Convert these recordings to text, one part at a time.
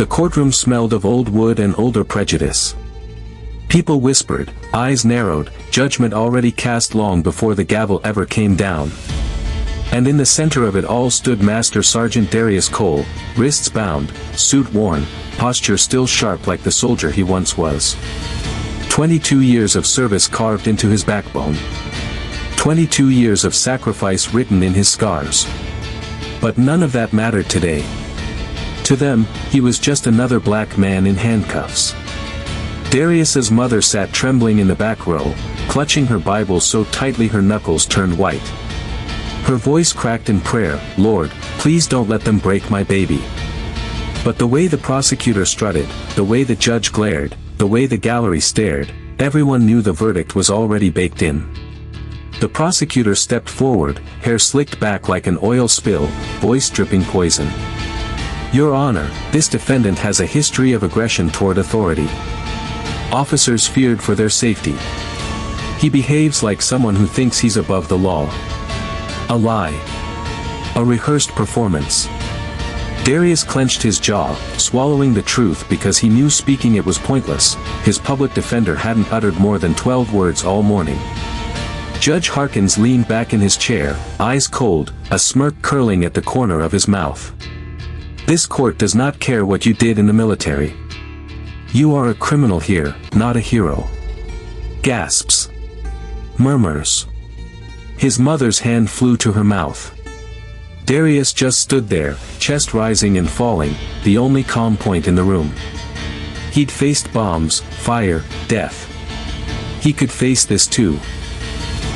The courtroom smelled of old wood and older prejudice. People whispered, eyes narrowed, judgment already cast long before the gavel ever came down. And in the center of it all stood Master Sergeant Darius Cole, wrists bound, suit worn, posture still sharp like the soldier he once was. 22 years of service carved into his backbone. 22 years of sacrifice written in his scars. But none of that mattered today. To them, he was just another black man in handcuffs. Darius's mother sat trembling in the back row, clutching her Bible so tightly her knuckles turned white. Her voice cracked in prayer, "Lord, please don't let them break my baby." But the way the prosecutor strutted, the way the judge glared, the way the gallery stared, everyone knew the verdict was already baked in. The prosecutor stepped forward, hair slicked back like an oil spill, voice dripping poison. "Your Honor, this defendant has a history of aggression toward authority. Officers feared for their safety. He behaves like someone who thinks he's above the law. A lie. A rehearsed performance." Darius clenched his jaw, swallowing the truth because he knew speaking it was pointless. His public defender hadn't uttered more than 12 words all morning. Judge Harkins leaned back in his chair, eyes cold, a smirk curling at the corner of his mouth. "This court does not care what you did in the military. You are a criminal here, not a hero." Gasps. Murmurs. His mother's hand flew to her mouth. Darius just stood there, chest rising and falling, the only calm point in the room. He'd faced bombs, fire, death. He could face this too.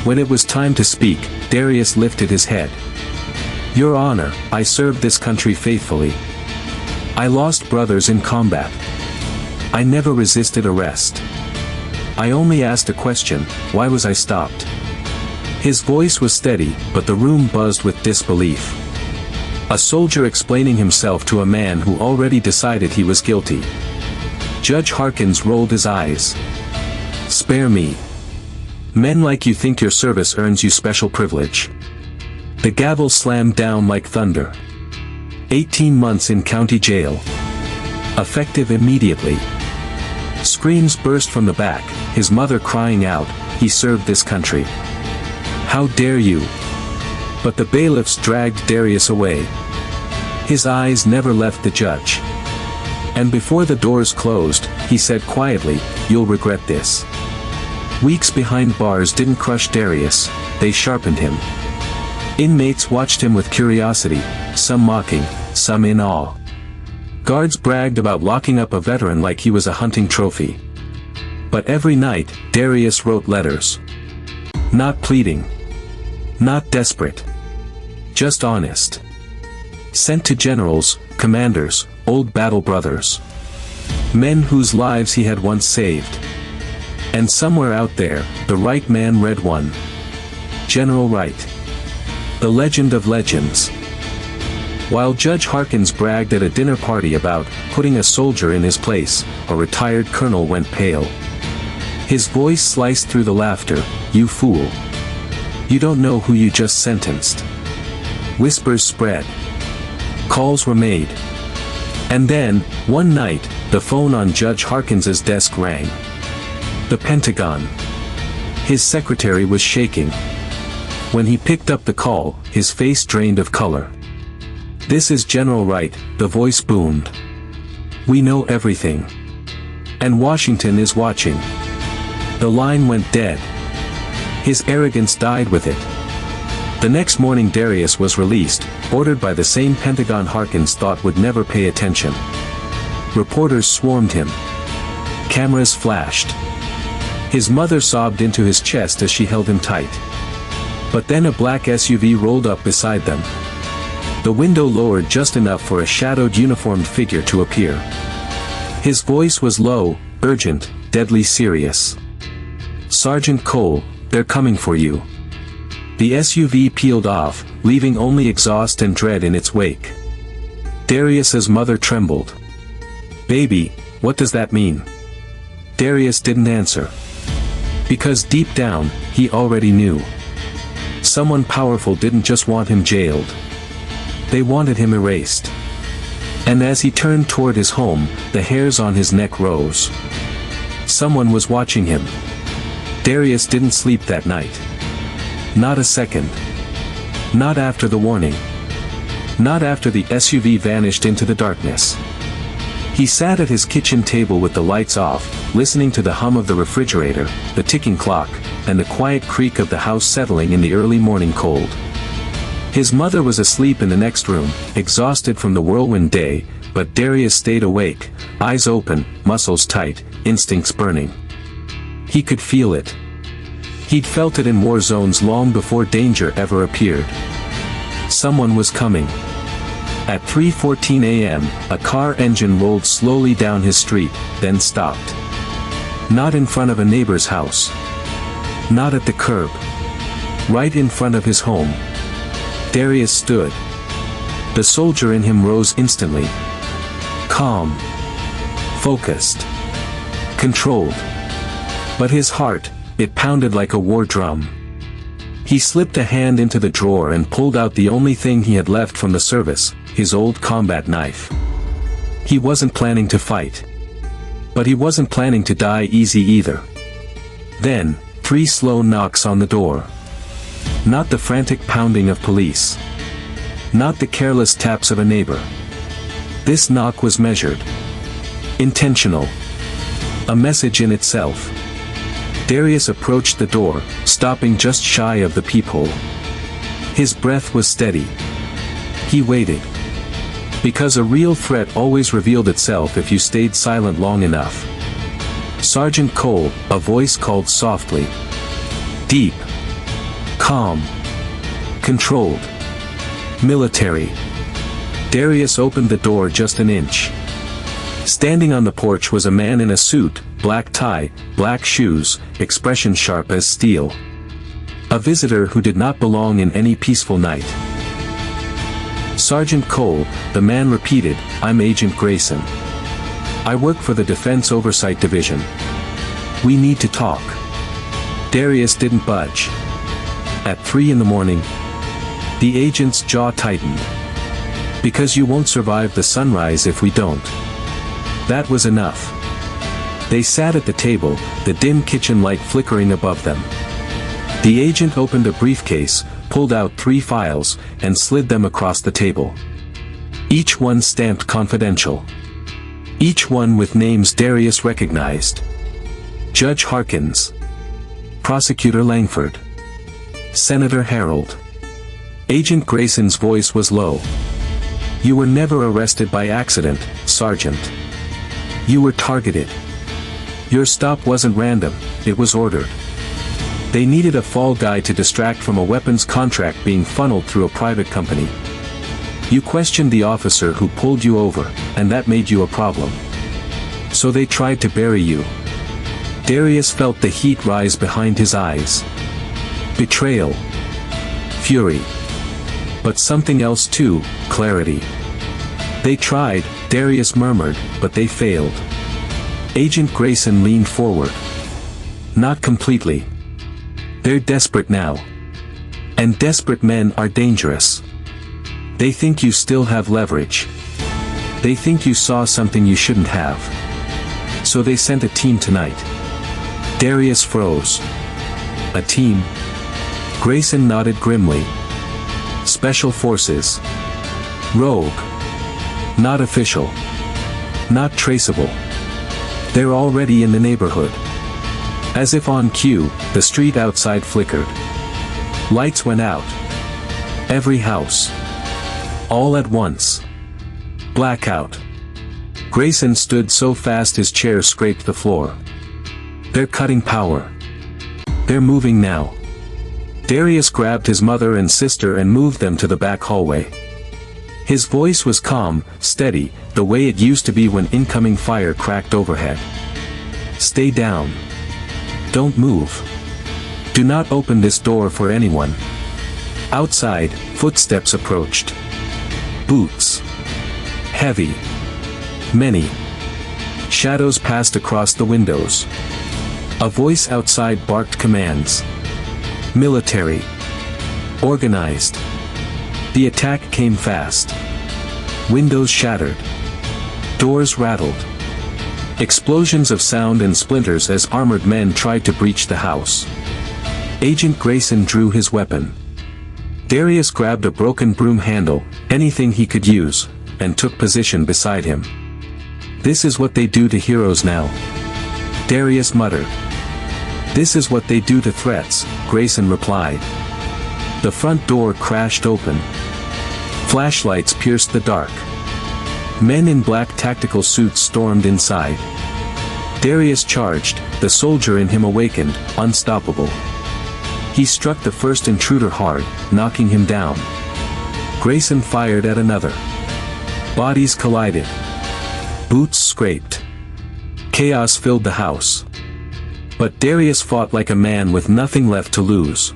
When it was time to speak, Darius lifted his head. "Your Honor, I served this country faithfully. I lost brothers in combat. I never resisted arrest. I only asked a question, why was I stopped?" His voice was steady, but the room buzzed with disbelief. A soldier explaining himself to a man who already decided he was guilty. Judge Harkins rolled his eyes. "Spare me. Men like you think your service earns you special privilege." The gavel slammed down like thunder. 18 months in county jail. Effective immediately. Screams burst from the back, his mother crying out, "He served this country. How dare you!" But the bailiffs dragged Darius away. His eyes never left the judge. And before the doors closed, he said quietly, "You'll regret this." Weeks behind bars didn't crush Darius, they sharpened him. Inmates watched him with curiosity, some mocking, some in awe. Guards bragged about locking up a veteran like he was a hunting trophy. But every night, Darius wrote letters. Not pleading. Not desperate. Just honest. Sent to generals, commanders, old battle brothers. Men whose lives he had once saved. And somewhere out there, the right man read one. General Wright. The legend of legends. While Judge Harkins bragged at a dinner party about putting a soldier in his place, a retired colonel went pale. His voice sliced through the laughter, "You fool. You don't know who you just sentenced." Whispers spread. Calls were made. And then, one night, the phone on Judge Harkins's desk rang. The Pentagon. His secretary was shaking. When he picked up the call, his face drained of color. "This is General Wright," the voice boomed. "We know everything. And Washington is watching." The line went dead. His arrogance died with it. The next morning Darius was released, ordered by the same Pentagon Harkins thought would never pay attention. Reporters swarmed him. Cameras flashed. His mother sobbed into his chest as she held him tight. But then a black SUV rolled up beside them. The window lowered just enough for a shadowed uniformed figure to appear. His voice was low, urgent, deadly serious. "Sergeant Cole, they're coming for you." The SUV peeled off, leaving only exhaust and dread in its wake. Darius's mother trembled. "Baby, what does that mean?" Darius didn't answer. Because deep down, he already knew. Someone powerful didn't just want him jailed. They wanted him erased. And as he turned toward his home, the hairs on his neck rose. Someone was watching him. Darius didn't sleep that night. Not a second. Not after the warning. Not after the SUV vanished into the darkness. He sat at his kitchen table with the lights off, listening to the hum of the refrigerator, the ticking clock, and the quiet creak of the house settling in the early morning cold. His mother was asleep in the next room, exhausted from the whirlwind day, but Darius stayed awake, eyes open, muscles tight, instincts burning. He could feel it. He'd felt it in war zones long before danger ever appeared. Someone was coming. At 3:14 a.m., a car engine rolled slowly down his street, then stopped. Not in front of a neighbor's house. Not at the curb. Right in front of his home. Darius stood. The soldier in him rose instantly. Calm. Focused. Controlled. But his heart, it pounded like a war drum. He slipped a hand into the drawer and pulled out the only thing he had left from the service, his old combat knife. He wasn't planning to fight. But he wasn't planning to die easy either. Then, 3 slow knocks on the door. Not the frantic pounding of police. Not the careless taps of a neighbor. This knock was measured. Intentional. A message in itself. Darius approached the door, stopping just shy of the peephole. His breath was steady. He waited. Because a real threat always revealed itself if you stayed silent long enough. Sergeant Cole, a voice called softly. Deep. Calm. Controlled. Military. Darius opened the door just an inch. Standing on the porch was a man in a suit, black tie, black shoes, expression sharp as steel. A visitor who did not belong in any peaceful night. Sergeant Cole, the man repeated, "I'm Agent Grayson. I work for the Defense Oversight Division. We need to talk." Darius didn't budge. At 3 in the morning, the agent's jaw tightened. "Because you won't survive the sunrise if we don't." That was enough. They sat at the table, the dim kitchen light flickering above them. The agent opened a briefcase, pulled out 3 files, and slid them across the table. Each one stamped confidential. Each one with names Darius recognized. Judge Harkins. Prosecutor Langford. Senator Harold. Agent Grayson's voice was low. "You were never arrested by accident, Sergeant. You were targeted. Your stop wasn't random, it was ordered. They needed a fall guy to distract from a weapons contract being funneled through a private company. You questioned the officer who pulled you over, and that made you a problem. So they tried to bury you." Darius felt the heat rise behind his eyes. Betrayal. Fury. But something else too, clarity. "They tried," Darius murmured, "but they failed." Agent Grayson leaned forward. "Not completely. They're desperate now. And desperate men are dangerous. They think you still have leverage. They think you saw something you shouldn't have. So they sent a team tonight." Darius froze. "A team?" Grayson nodded grimly. "Special Forces. Rogue. Not official. Not traceable. They're already in the neighborhood." As if on cue, the street outside flickered. Lights went out. Every house. All at once. Blackout. Grayson stood so fast his chair scraped the floor. "They're cutting power. They're moving now." Darius grabbed his mother and sister and moved them to the back hallway. His voice was calm, steady, the way it used to be when incoming fire cracked overhead. "Stay down. Don't move. Do not open this door for anyone." Outside, footsteps approached. Boots. Heavy. Many. Shadows passed across the windows. A voice outside barked commands. Military. Organized. The attack came fast. Windows shattered. Doors rattled. Explosions of sound and splinters as armored men tried to breach the house. Agent Grayson drew his weapon. Darius grabbed a broken broom handle, anything he could use, and took position beside him. "This is what they do to heroes now," Darius muttered. "This is what they do to threats," Grayson replied. The front door crashed open. Flashlights pierced the dark. Men in black tactical suits stormed inside. Darius charged, the soldier in him awakened, unstoppable. He struck the first intruder hard, knocking him down. Grayson fired at another. Bodies collided. Boots scraped. Chaos filled the house. But Darius fought like a man with nothing left to lose.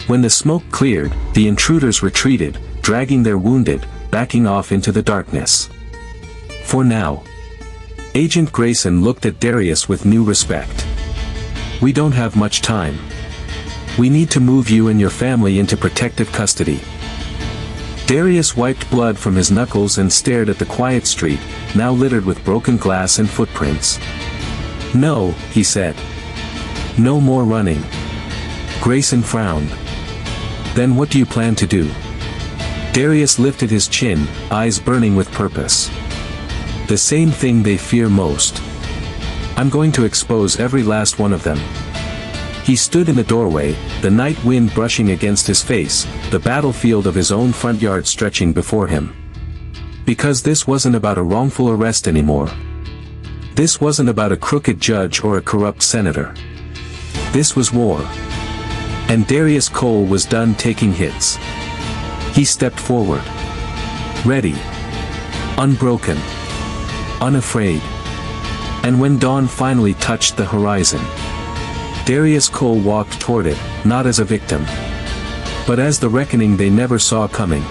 When the smoke cleared, the intruders retreated, dragging their wounded, backing off into the darkness. For now. Agent Grayson looked at Darius with new respect. "We don't have much time. We need to move you and your family into protective custody." Darius wiped blood from his knuckles and stared at the quiet street, now littered with broken glass and footprints. "No," he said. "No more running." Grayson frowned. "Then what do you plan to do?" Darius lifted his chin, eyes burning with purpose. "The same thing they fear most. I'm going to expose every last one of them." He stood in the doorway, the night wind brushing against his face, the battlefield of his own front yard stretching before him. Because this wasn't about a wrongful arrest anymore. This wasn't about a crooked judge or a corrupt senator. This was war. And Darius Cole was done taking hits. He stepped forward. Ready. Unbroken. Unafraid. And when dawn finally touched the horizon, Darius Cole walked toward it, not as a victim, but as the reckoning they never saw coming.